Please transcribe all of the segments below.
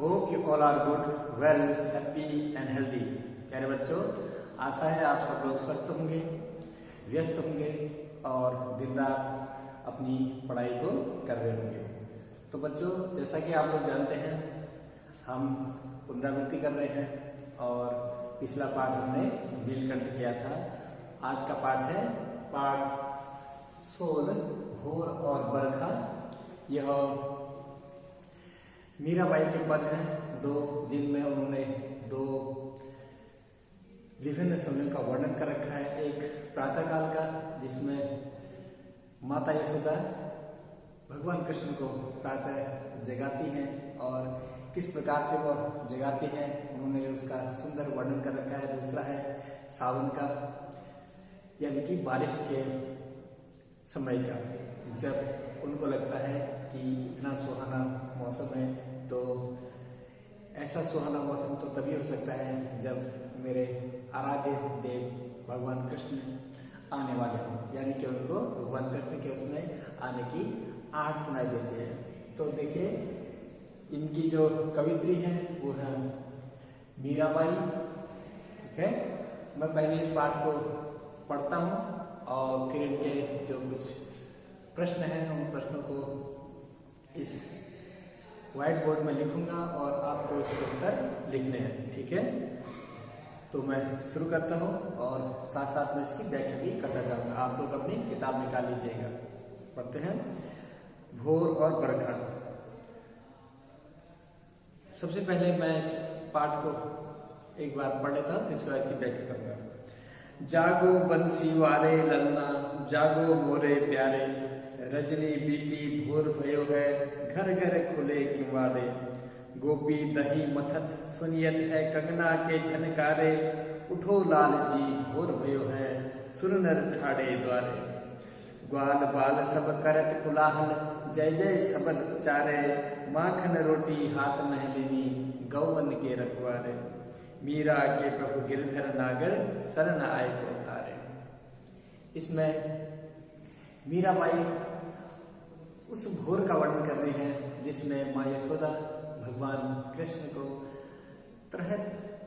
Hope you all are good, well, happy and healthy. प्यारे बच्चों, आशा है आप सब लोग स्वस्थ होंगे, व्यस्त होंगे और दिन रात अपनी पढ़ाई को कर रहे होंगे। तो बच्चों, जैसा कि आप लोग जानते हैं, हम पुनरावृत्ति कर रहे हैं और पिछला पाठ हमने नीलकंठ किया था। आज का पाठ है पाठ 16 भोर और बरखा। यह मीराबाई के पद हैं दो, जिनमें उन्होंने दो विभिन्न समयों का वर्णन कर रखा है। एक प्रातःकाल का, जिसमें माता यशोदा भगवान कृष्ण को प्रातः जगाती हैं और किस प्रकार से वह जगाती हैं, उन्होंने उसका सुंदर वर्णन कर रखा है। दूसरा है सावन का, यानी कि बारिश के समय का, जब उनको लगता है कि इतना सुहाना मौसम है। तो ऐसा सुहाना मौसम तो तभी हो सकता है जब मेरे आराध्य देव भगवान कृष्ण आने वाले हों, यानी कि उनको भगवान कृष्ण के उसमें आने की आहट सुनाई देती है। तो देखिए, इनकी जो कवित्री है वो है मीराबाई। ठीक है, मैं पहले इस पाठ को पढ़ता हूँ और फिर इनके जो कुछ प्रश्न हैं उन प्रश्नों को इस व्हाइट बोर्ड में लिखूंगा और आपको इसके उत्तर लिखने हैं। ठीक है, तो मैं शुरू करता हूँ और साथ साथ में इसकी व्याख्या भी करता जाऊंगा। आप लोग अपनी किताब निकाल लीजिएगा। पढ़ते हैं भोर और बरखा। सबसे पहले मैं इस पाठ को एक बार पढ़ लेता हूँ, इसके बाद इसकी व्याख्या करूंगा। जागो बंसी वारे ललना, जागो मोरे प्यारे, रजनी बीती भोर भयो है, घर घर खुले किवाड़े। गोपी दही मथत सुनियत है, कंगना के झनकारे। उठो लाल जी भोर भयो है, सुर नर ठाड़े द्वारे। ग्वाल बाल सब करत कुलाहल, जय जय शब्द उचारे। माखन रोटी हाथ महलिनी, गौवन के रखवारे। मीरा के प्रभु गिरधर नागर, शरण आए को तारे। इसमें मीराबाई उस भोर का वर्णन कर रहे हैं जिसमें माँ यशोदा भगवान कृष्ण को तरह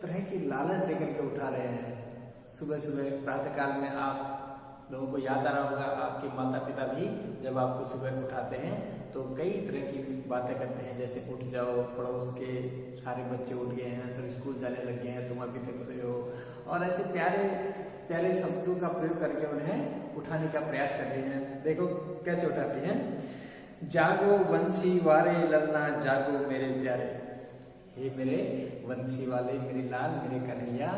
तरह की लालच देकर के उठा रहे हैं। सुबह सुबह प्रातःकाल में आप लोगों को याद आ रहा होगा, आपके माता पिता भी जब आपको सुबह उठाते हैं तो कई तरह की बातें करते हैं, जैसे उठ जाओ, पड़ोस के सारे बच्चे उठ गए हैं, सब स्कूल जाने लग गए हैं, तुम अभी तक सोए हो, और ऐसे प्यारे प्यारे शब्दों का प्रयोग करके उन्हें उठाने का प्रयास कर रहे हैं। देखो कैसे उठाते हैं। जागो वंशी वारे ललना, जागो मेरे प्यारे। हे मेरे वंशी वाले, मेरे लाल, मेरे कन्हैया,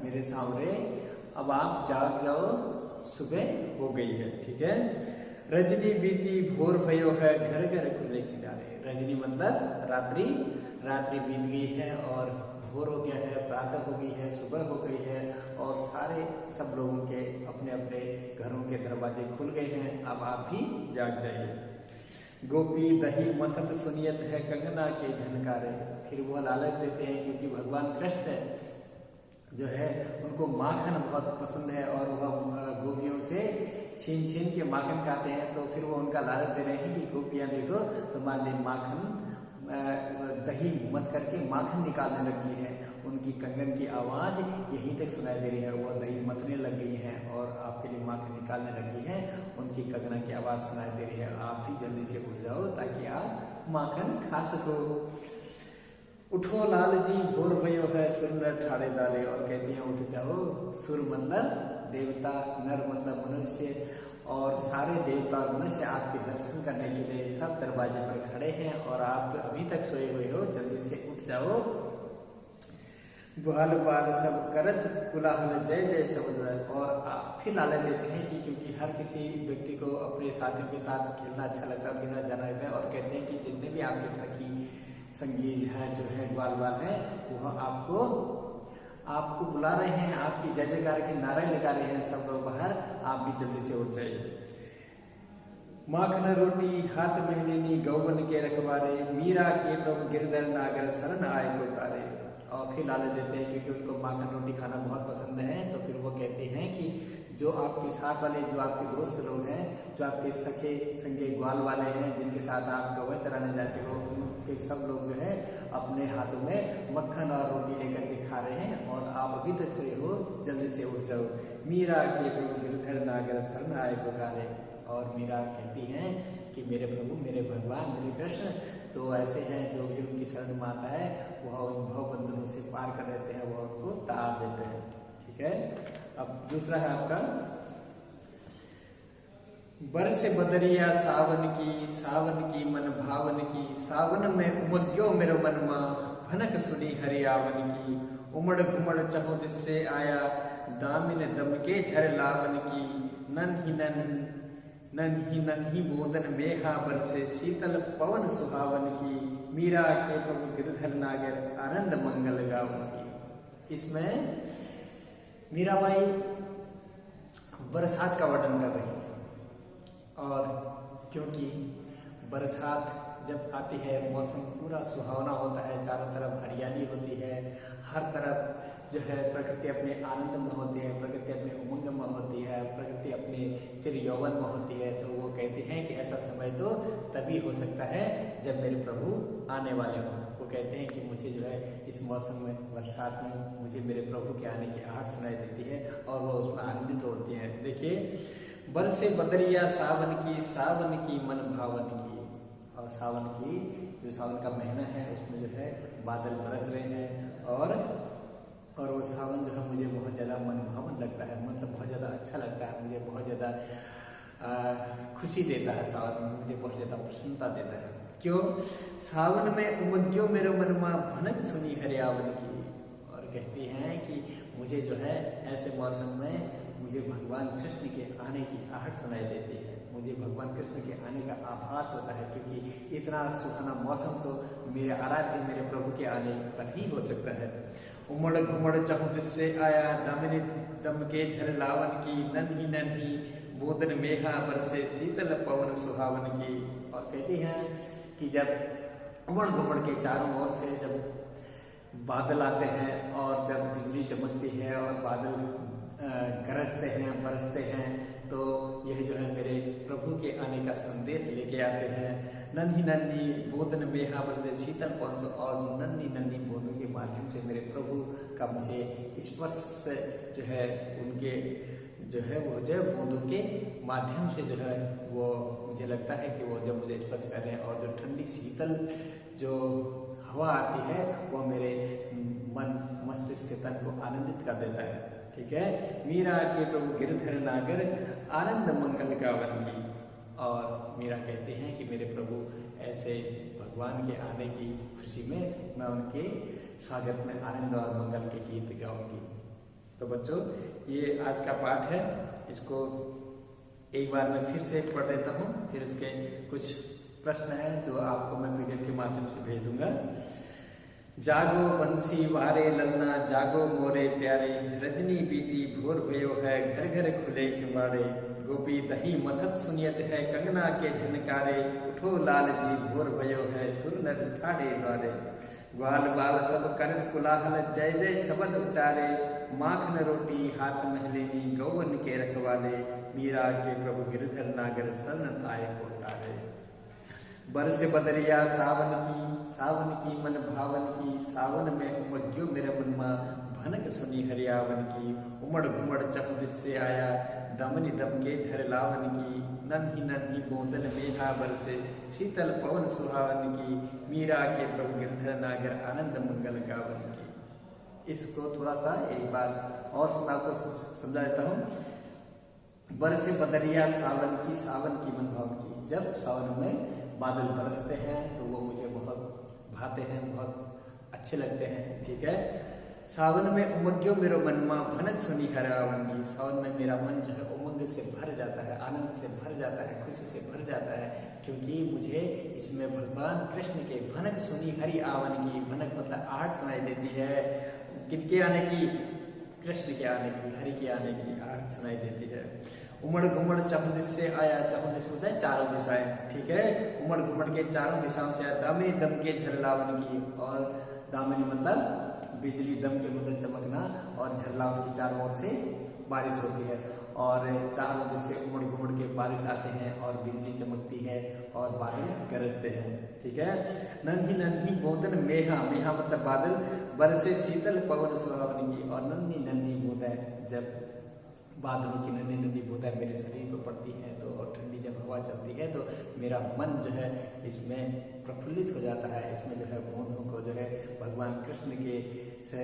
मेरे सांवरे, अब आप जाग जाओ, सुबह हो गई है। ठीक है। रजनी बीती भोर भयो है, घर घर खुले किनारे। रजनी मतलब रात्रि, रात्रि बीत गई है और भोर हो गया है, प्रातः हो गई है, सुबह हो गई है और सारे सब लोगों के अपने अपने घरों के दरवाजे खुल गए हैं। अब आप भी जाग जाइए। गोपी दही मथत सुनियत है, कंगना के झनकारे। फिर वो लालच देते हैं क्योंकि भगवान कृष्ण जो है उनको माखन बहुत पसंद है और वह गोपियों से छीन छीन के माखन खाते हैं। तो फिर वो उनका लालच दे रहे हैं कि गोपियां देखो तुम्हारे लिए माखन दही मथ करके माखन निकालने लगी है। उनकी कंगन की आवाज यहीं तक सुनाई दे रही है, वो दही मथने लग गई है और आपके लिए माखन निकालने लगी है। उनकी कंगना की आवाज सुनाई दे रही है। आप भी जल्दी से उठ जाओ ताकि आप माखन खा सको। उठो लाल जी भोर भयो है, सुर नर ठाड़े डाले। और कहती हैं उठ जाओ। सुर मतलब देवता, नर मतलब मनुष्य, और सारे देवता और मनुष्य आपके दर्शन करने के लिए सब दरवाजे पर खड़े हैं और आप अभी तक सोए हुए हो, जल्दी से उठ जाओ। ग्वाल बाल सब करत कुलाहल, जय जय शब्द। और आप फिर लालच देते हैं कि क्योंकि हर किसी व्यक्ति को अपने साथियों के साथ खेलना अच्छा लगता है, खेलना जाना लगता है, और कहते हैं कि जितने भी आपके सखी संगीत है, जो है ग्वाल बाल है, वह आपको बुला रहे हैं, आपकी जय जयकार के नारे लगा रहे हैं सब लोग बाहर। आप भी जल्दी से उठ जाइए। माखन रोटी हाथ महलिनी, गौवन के रखवारे। मीरा के प्रभु गिरधर नागर, शरण आए को तारे। और फिर लालच देते हैं क्योंकि उनको माखन रोटी खाना बहुत पसंद है। तो फिर वो कहते हैं कि जो आपके साथ वाले, जो आपके दोस्त लोग हैं, जो आपके सखे संगे ग्वाल वाले हैं, जिनके साथ आप गौवा चराने जाते हो, उनके सब लोग जो है अपने हाथों में मक्खन और रोटी लेकर के खा रहे हैं और आप अभी तक सोए हो, जल्दी से उठ जाओ। मीरा के प्रभु गिरधर नागर शरण आए पुकारे। और मीरा कहती हैं कि मेरे प्रभु, मेरे भगवान, मेरे कृष्ण तो ऐसे हैं जो भी उनकी शरण में आता है वह उन भव बंधनों से पार कर देते हैं, वह उनको तार देते हैं। ठीक है। अब दूसरा है आपका, बरस बदरिया सावन की मन भावन की, सावन में उमग्यो मेरो मन मा, भनक सुनी हरियावन की, उमड़ घुमड़ चहो दिससे आया, दामिन दम के झर लावन की, नन्ही बोदन मेहा बरसे, शीतल पवन सुहावन की, मीरा के प्रभु गिरधर नागर आनंद मंगल गावन की। इसमें मीराबाई बरसात का वर्णन कर रही है। और क्योंकि बरसात जब आती है मौसम पूरा सुहावना होता है, चारों तरफ हरियाली होती है, हर तरफ जो है प्रकृति अपने आनंद में होती है, प्रकृति अपने उमंग में होती है, प्रकृति अपने चिर यौवन में होती है। तो वो कहते हैं कि ऐसा समय तो तभी हो सकता है जब मेरे प्रभु आने वाले हों। वो कहते हैं कि मुझे जो है इस मौसम में, बरसात में मुझे मेरे प्रभु के आने की आहट सुनाई देती है और वो उसमें आनंदित होती हैं। देखिए, बरसे बदरिया सावन की मन भावन की। और सावन की, जो सावन का महीना है उसमें जो है बादल बरस रहे हैं और वो सावन जो है मुझे बहुत ज़्यादा मनभावन लगता है, मतलब बहुत ज़्यादा अच्छा लगता है, मुझे बहुत ज़्यादा खुशी देता है सावन, मुझे बहुत ज़्यादा प्रसन्नता देता है। क्यों? सावन में उमग्यो मेरो मन मा, भनक सुनी हरियावन की। और कहती हैं कि मुझे जो है ऐसे मौसम में मुझे भगवान कृष्ण के आने की आहट सुनाई देती है, मुझे भगवान कृष्ण के आने का आभास होता है, क्योंकि इतना सुहाना मौसम तो मेरे आराध्य मेरे प्रभु के आने पर ही हो सकता है। उमड़ घुमड़ चहु दिससे आया, दामिनी दम के झर लावन की, नन्ही बोदन मेहा बरसे, शीतल पवन सुहावन की। और कहती हैं कि जब उमड़ घुमड़ के चारों ओर से जब बादल आते हैं और जब बिजली चमकती है और बादल गरजते हैं, बरसते हैं, तो यह जो है मेरे प्रभु के आने का संदेश लेके आते हैं। नन्ही बोदन मेहा बरसे, शीतल पवन, और नन्ही बूंदों के माध्यम से मेरे प्रभु का मुझे स्पर्श से जो है उनके जो है वो जो बूंदों के माध्यम से जो है वो मुझे लगता है कि वो जब मुझे स्पर्श कर रहे हैं और जो ठंडी शीतल जो हवा आती है वो मेरे मन मस्तिष्क तन को आनंदित कर देता है। ठीक है। मीरा के प्रभु गिरधर नागर आनंद मंगल गावन की। और मीरा कहते हैं कि मेरे प्रभु ऐसे भगवान के आने की खुशी में मैं उनके स्वागत में आनंद और मंगल के गीत गाऊंगी। तो बच्चों, ये आज का पाठ है, इसको एक बार मैं फिर से पढ़ देता हूँ, फिर उसके कुछ प्रश्न हैं जो आपको मैं पीडीएफ के माध्यम से भेज दूंगा। जागो बंसी वारे ललना, जागो मोरे प्यारे, रजनी बीती भोर भयो है, घर घर खुले किवाड़े, गोपी दही मथत सुनियत है, कंगना के झनकारे, उठो लाल जी भोर भयो है, सुर नर ठाड़े द्वारे, ग्वाल बाल सब करत कुलाहल, जय जय शब्द उचारे, माखन रोटी हाथ महलेनी, गौवन के रखवाले, मीरा के प्रभु गिरधर नागर शरण आए को तारे। बरस बदरिया सावन की मन भावन की, सावन में उमग्यो मेरा मनमा, भनक सुनी हरियावन की, उमड़ घुमड़ चहु दिससे आया, दमनी दम के झर लावन की, नन्ही बोदन मेहा बरसे, शीतल पवन सुहावन की, मीरा के प्रभु गिरधर नागर आनंद मंगल गावन की। इसको थोड़ा सा एक बार और मैं आपको समझा देता हूँ। बरस बदरिया सावन की मन भावन की। जब सावन में बादल बरसते हैं तो वो मुझे बहुत भाते हैं, बहुत अच्छे लगते हैं। ठीक है। सावन में उमग्यो मेरो मनमा, भनक सुनी हरियावन की। सावन में मेरा मन जो है उमंग से भर जाता है, आनंद से भर जाता है, खुशी से भर जाता है, क्योंकि मुझे इसमें भगवान कृष्ण के भनक सुनी हरियावन की, भनक मतलब आहट सुनाई देती है। किनके आने की? कृष्ण के आने की, हरि के आने की आहट सुनाई देती है। उमड़ घुमड़ चहु दिस से आया, चहु दिस होता है चारों दिशाएं। ठीक है। उमड़ घुमड़ के चारों दिशाओं से आया, दामिनी दम के झरलावन की। और दामिनी मतलब बिजली, दम के मतलब चमकना, और झरलावन की चारों ओर से बारिश होती है। और चारों दिशा से उमड़ घुमड़ के बारिश आते हैं और बिजली चमकती है और बादल गरजते हैं। ठीक है। नन्ही नन्ही बूंदन मेहा, मेहा मतलब बादल, बरसे शीतल पवन सुहावनी की। और नन्ही नन्ही बूंदें, जब बादलों की नन्ही नन्ही बूंदें मेरे शरीर पर पड़ती हैं तो, और ठंडी जब हवा चलती है तो मेरा मन जो है इसमें प्रफुल्लित हो जाता है। इसमें जो है बूंदों को जो है भगवान कृष्ण के से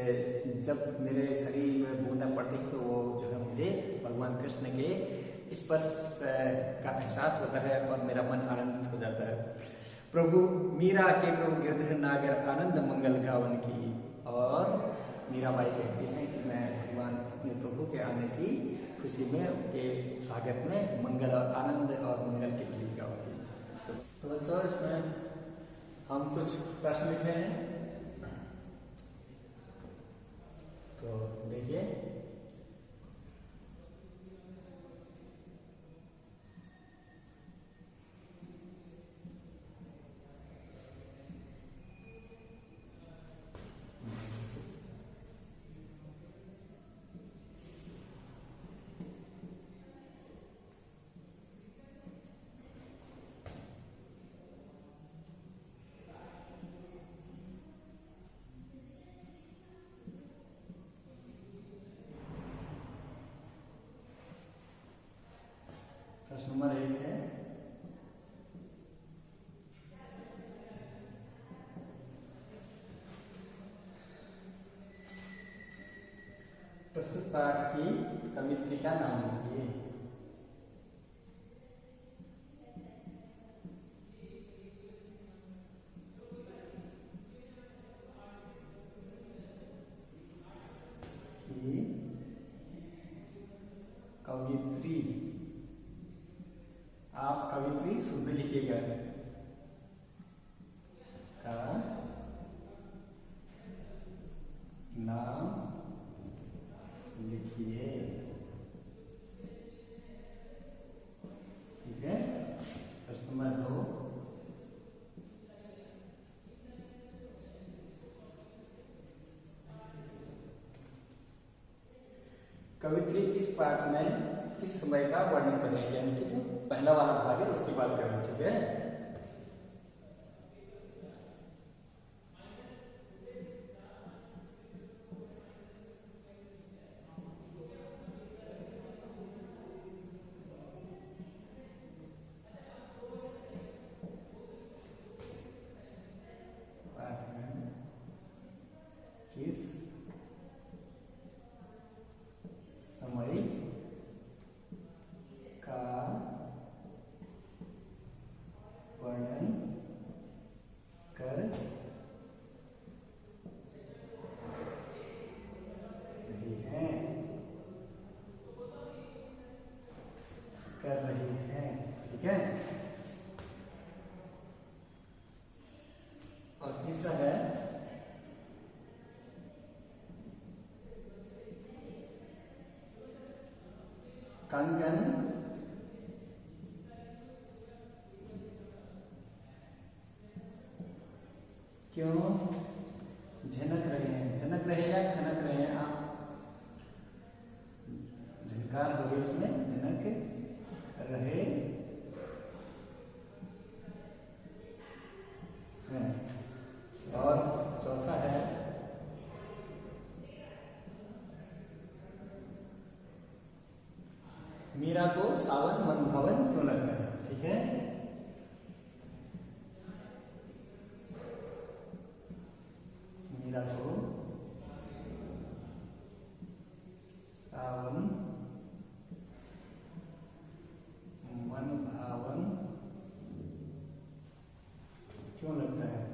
जब मेरे शरीर में बूंदें पड़ती हैं तो वो जो है मुझे भगवान कृष्ण के स्पर्श का एहसास होता है और मेरा मन आनंदित हो जाता है। प्रभु मीरा के प्रभु गिरधर नागर आनंद मंगल गावन की। और मीराबाई कहती हैं कि मैं भगवान अपने प्रभु के आने की खुशी में उनके स्वागत में मंगल और आनंद और मंगल के गीत गाऊंगी। तो बच्चों इसमें हम कुछ प्रश्न लिखे हैं, तो देखिए। प्रश्न नंबर 1 है, प्रस्तुत पाठ की कवित्री का नाम लिखिए। कवित्री, आप कवित्री शुद्ध लिखिएगा। का नाम लिखिए। ठीक है। प्रश्न नंबर 2, कवित्री इस पाठ में किस समय का वर्णन कर रहे हैं, यानी कि जो पहला वाला भाग है उसकी बात कर रहे हैं। ठीक है। किस समय का वर्णन कर रही है, ठीक है। और तीसरा है, कंगन क्यों झनक रहे हैं, झनक रहे या खनक रहे हैं, आप झनकार हो गए उसमें, झनक रहे हैं। और चौथा है, मीरा को सावन मनभावन क्यों लगता है। ठीक है। मीरा को सावन मनभावन क्यों लगता है।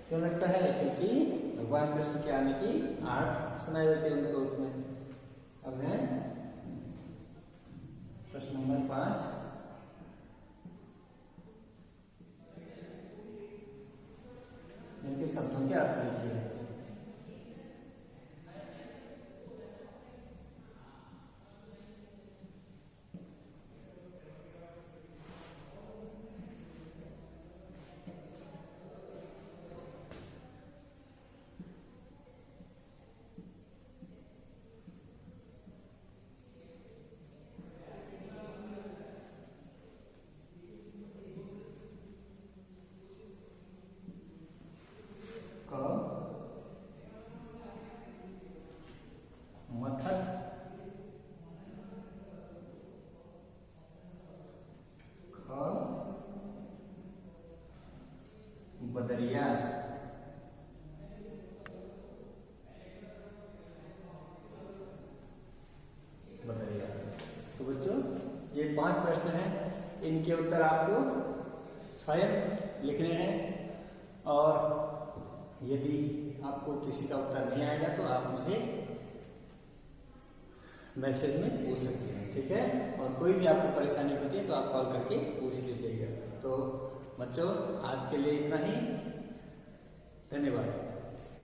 क्यों लगता है, क्योंकि भगवान कृष्ण के आने की आठ सुनाई देती है उनको उसमें। अब है प्रश्न नंबर 5, इनके शब्दों के अर्थ लिखिए। बदरिया। बदरिया। तो बच्चों ये 5 प्रश्न हैं, इनके उत्तर आपको स्वयं लिखने हैं और यदि आपको किसी का उत्तर नहीं आएगा तो आप मुझे मैसेज में पूछ सकते हैं, ठीक है। और कोई भी आपको परेशानी होती है तो आप कॉल करके पूछ लीजिएगा। तो बच्चों आज के लिए इतना ही, धन्यवाद।